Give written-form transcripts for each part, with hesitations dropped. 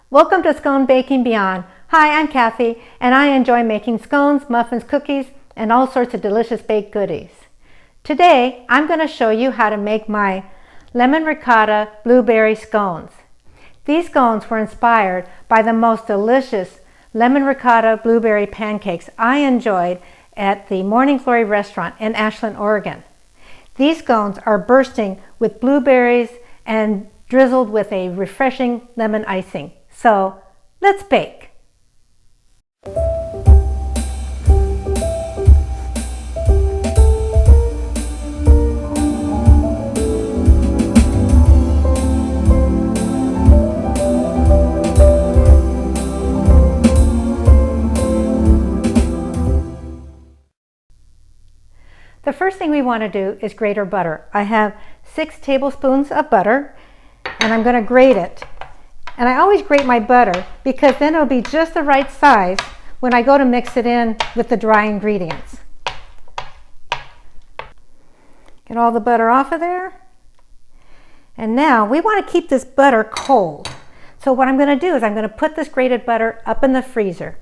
Welcome to Scone Baking Beyond. Hi, I'm Kathy, and I enjoy making scones, muffins, cookies, and all sorts of delicious baked goodies. Today, I'm going to show you how to make my lemon ricotta blueberry scones. These scones were inspired by the most delicious lemon ricotta blueberry pancakes I enjoyed at the Morning Glory restaurant in Ashland, Oregon. These scones are bursting with blueberries and drizzled with a refreshing lemon icing. So, let's bake. The first thing we want to do is grate our butter. I have 6 tablespoons of butter, and I'm going to grate it. And I always grate my butter because then it'll be just the right size when I go to mix it in with the dry ingredients. Get all the butter off of there. And now we want to keep this butter cold. So what I'm going to do is I'm going to put this grated butter up in the freezer.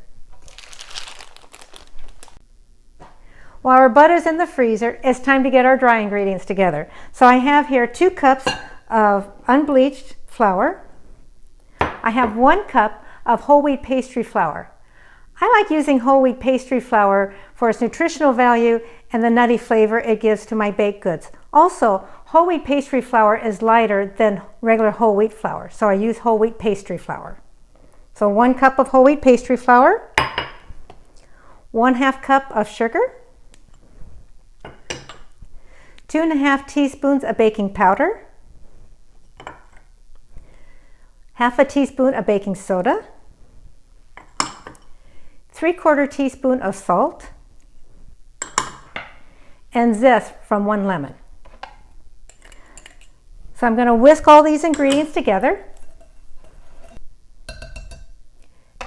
While our butter's in the freezer, it's time to get our dry ingredients together. So I have here 2 cups of unbleached flour. I have 1 cup of whole wheat pastry flour. I like using whole wheat pastry flour for its nutritional value and the nutty flavor it gives to my baked goods. Also, whole wheat pastry flour is lighter than regular whole wheat flour, so I use whole wheat pastry flour. So 1 cup of whole wheat pastry flour, 1/2 cup of sugar, 2½ teaspoons of baking powder, 1/2 teaspoon of baking soda, 3/4 teaspoon of salt, and zest from 1 lemon. So I'm going to whisk all these ingredients together.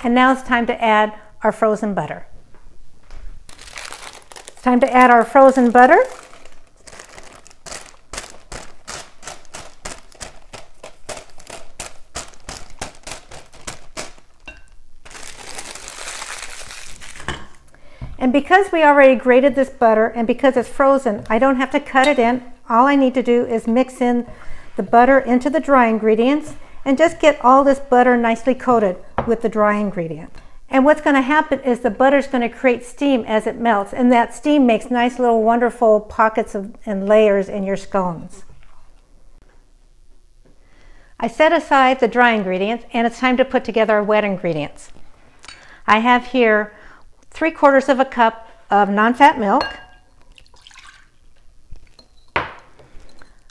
And now it's time to add our frozen butter. It's time to add our frozen butter. And because we already grated this butter and because it's frozen, I don't have to cut it in. All I need to do is mix in the butter into the dry ingredients and just get all this butter nicely coated with the dry ingredient. And what's going to happen is the butter's going to create steam as it melts, and that steam makes nice little wonderful pockets and layers in your scones. I set aside the dry ingredients and it's time to put together our wet ingredients. I have here 3/4 cup of non-fat milk.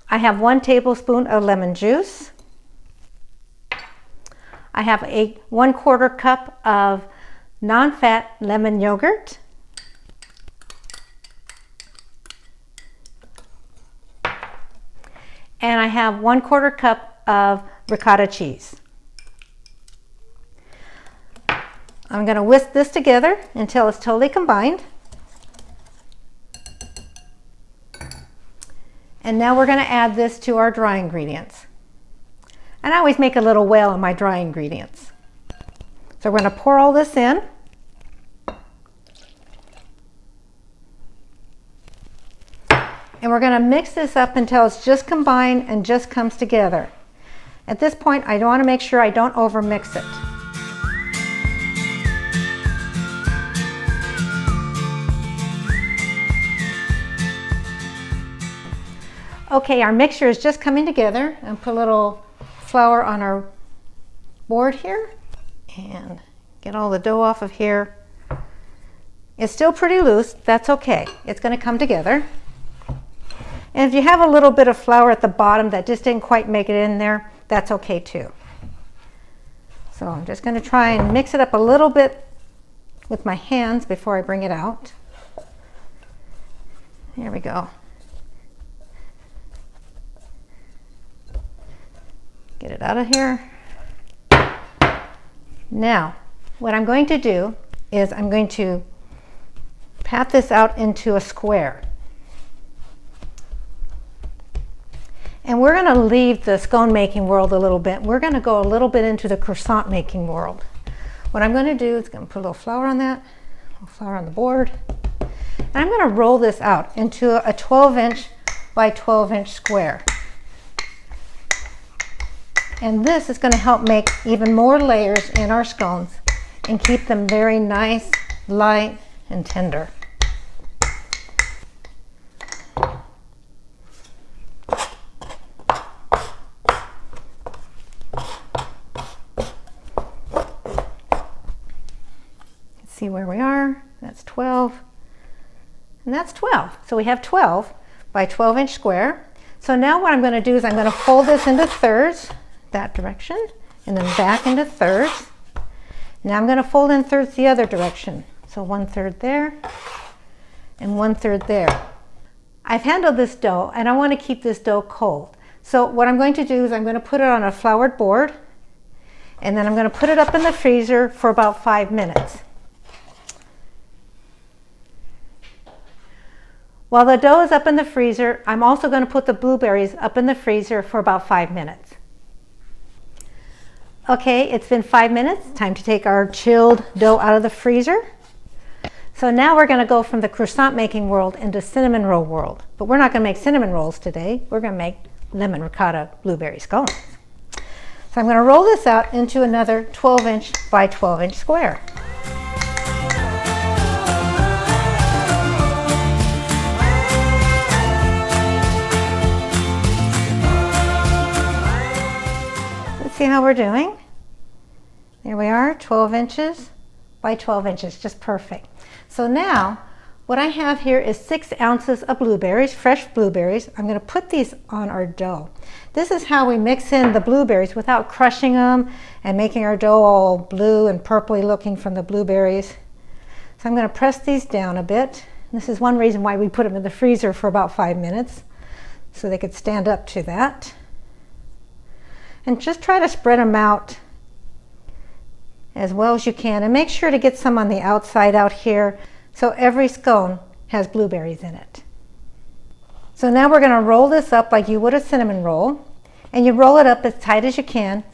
I have 1 tablespoon of lemon juice. I have a 1/4 cup of non-fat lemon yogurt. And I have 1/4 cup of ricotta cheese. I'm going to whisk this together until it's totally combined. And now we're going to add this to our dry ingredients. And I always make a little whale in my dry ingredients. So we're going to pour all this in. And we're going to mix this up until it's just combined and just comes together. At this point, I want to make sure I don't overmix it. Okay, our mixture is just coming together. And put a little flour on our board here and get all the dough off of here. It's still pretty loose. That's okay. It's going to come together. And if you have a little bit of flour at the bottom that just didn't quite make it in there, that's okay too. So I'm just going to try and mix it up a little bit with my hands before I bring it out. There we go. Get it out of here. Now, what I'm going to do is I'm going to pat this out into a square. And we're going to leave the scone making world a little bit. We're going to go a little bit into the croissant making world. What I'm going to do is going to put a little flour on that, a little flour on the board. And I'm going to roll this out into a 12-inch by 12-inch square. And this is going to help make even more layers in our scones and keep them very nice, light, and tender. See where we are. That's 12. And that's 12. So we have 12 by 12-inch square. So now what I'm going to do is I'm going to fold this into thirds, that direction, and then back into thirds. Now I'm going to fold in thirds the other direction. So 1/3 there and 1/3 there. I've handled this dough and I want to keep this dough cold. So what I'm going to do is I'm going to put it on a floured board and then I'm going to put it up in the freezer for about 5 minutes. While the dough is up in the freezer, I'm also going to put the blueberries up in the freezer for about 5 minutes. Okay, it's been 5 minutes. Time to take our chilled dough out of the freezer. So now we're going to go from the croissant making world into cinnamon roll world. But we're not going to make cinnamon rolls today. We're going to make lemon ricotta blueberry scones. So I'm going to roll this out into another 12-inch by 12-inch square. See how we're doing? There we are, 12 inches by 12 inches, just perfect. So now, what I have here is 6 ounces of blueberries, fresh blueberries. I'm going to put these on our dough. This is how we mix in the blueberries without crushing them and making our dough all blue and purpley looking from the blueberries. So I'm going to press these down a bit. This is one reason why we put them in the freezer for about 5 minutes, so they could stand up to that. And just try to spread them out as well as you can. And make sure to get some on the outside out here so every scone has blueberries in it. So now we're going to roll this up like you would a cinnamon roll. And you roll it up as tight as you can.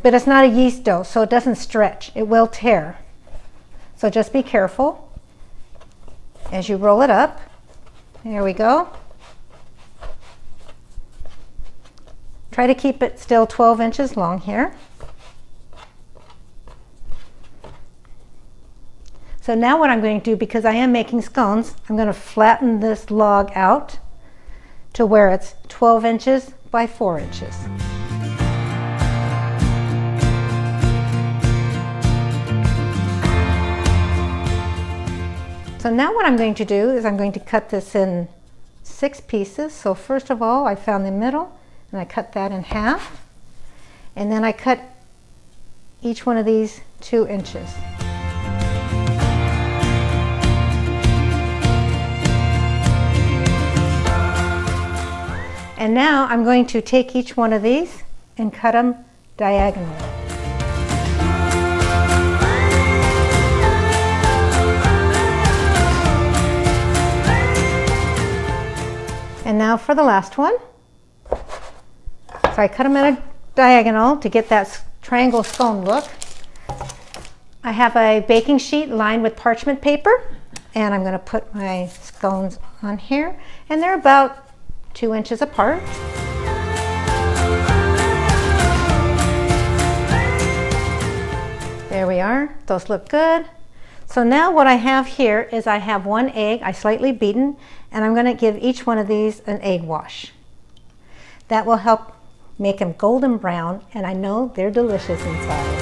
But it's not a yeast dough, so it doesn't stretch. It will tear. So just be careful as you roll it up. There we go. Try to keep it still 12 inches long here. So now what I'm going to do, because I am making scones, I'm going to flatten this log out to where it's 12 inches by 4 inches. So now what I'm going to do is I'm going to cut this in 6 pieces. So first of all, I found the middle. And I cut that in half, and then I cut each one of these 2 inches. And now I'm going to take each one of these and cut them diagonally. And now for the last one. So I cut them at a diagonal to get that triangle scone look. I have a baking sheet lined with parchment paper, and I'm going to put my scones on here, and they're about 2 inches apart. There we are. Those look good. So now what I have here is I have 1 egg, I slightly beaten, and I'm going to give each one of these an egg wash. That will help make them golden brown, and I know they're delicious inside.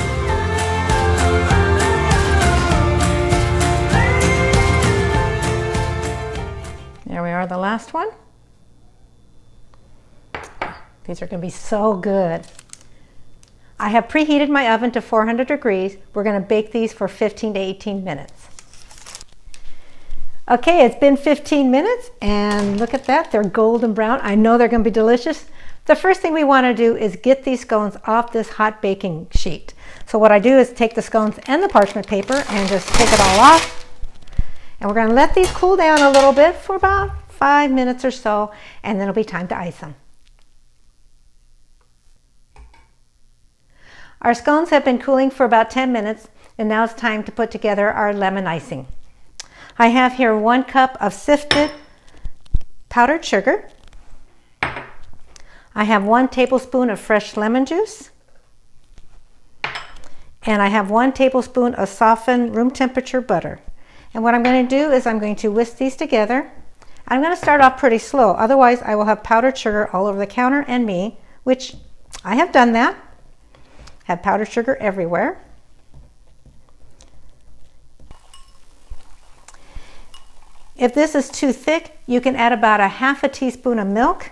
There we are, the last one. These are going to be so good. I have preheated my oven to 400 degrees. We're going to bake these for 15 to 18 minutes. Okay, it's been 15 minutes, and look at that, they're golden brown. I know they're going to be delicious. The first thing we want to do is get these scones off this hot baking sheet. So what I do is take the scones and the parchment paper and just take it all off. And we're going to let these cool down a little bit for about 5 minutes or so, and then it'll be time to ice them. Our scones have been cooling for about 10 minutes, and now it's time to put together our lemon icing. I have here 1 cup of sifted powdered sugar. I have 1 tablespoon of fresh lemon juice. And I have 1 tablespoon of softened room temperature butter. And what I'm going to do is I'm going to whisk these together. I'm going to start off pretty slow, otherwise I will have powdered sugar all over the counter and me, which I have done that. Have powdered sugar everywhere. If this is too thick, you can add about 1/2 teaspoon of milk.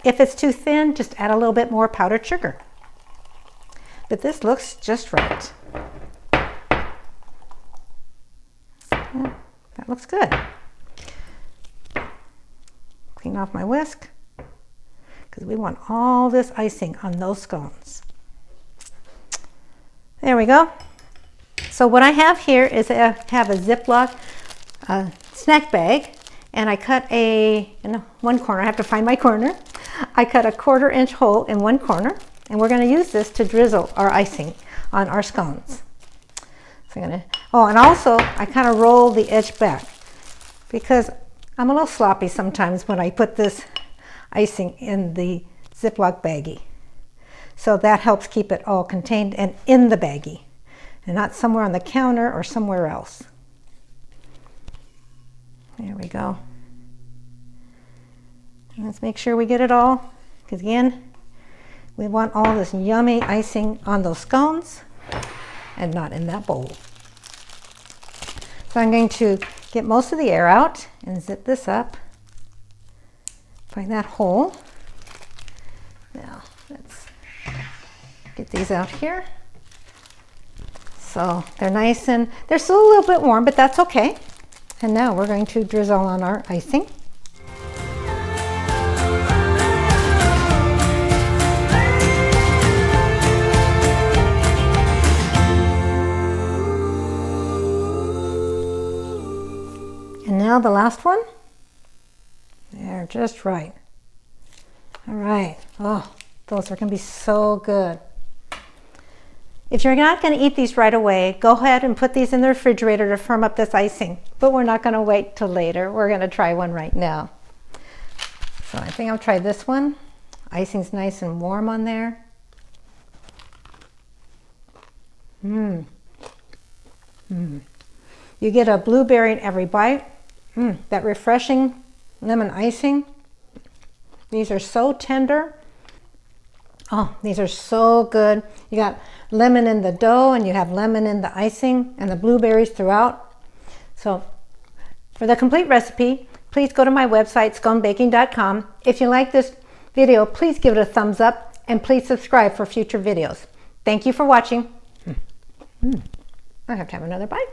If it's too thin, just add a little bit more powdered sugar. But this looks just right. Yeah, that looks good. Clean off my whisk, because we want all this icing on those scones. There we go. So what I have here is I have a Ziploc snack bag, and I cut in one corner. I have to find my corner. I cut a 1/4 inch hole in one corner, and we're going to use this to drizzle our icing on our scones. So I'm going to, oh, and also I kind of roll the edge back because I'm a little sloppy sometimes when I put this icing in the Ziploc baggie. So that helps keep it all contained and in the baggie and not somewhere on the counter or somewhere else. There we go. And let's make sure we get it all, because again, we want all this yummy icing on those scones and not in that bowl. So I'm going to get most of the air out and zip this up. Find that hole. Now let's get these out here. So they're nice and they're still a little bit warm, but that's okay. And now we're going to drizzle on our icing. And now the last one. They're just right. All right. Oh, those are going to be so good. If you're not going to eat these right away, go ahead and put these in the refrigerator to firm up this icing. But we're not going to wait till later. We're going to try one right now. So I think I'll try this one. Icing's nice and warm on there. You get a blueberry in every bite. That refreshing lemon icing. These are so tender. Oh, these are so good. You got lemon in the dough and you have lemon in the icing and the blueberries throughout. So for the complete recipe, please go to my website, sconebaking.com. If you like this video, please give it a thumbs up and please subscribe for future videos. Thank you for watching. I have to have another bite.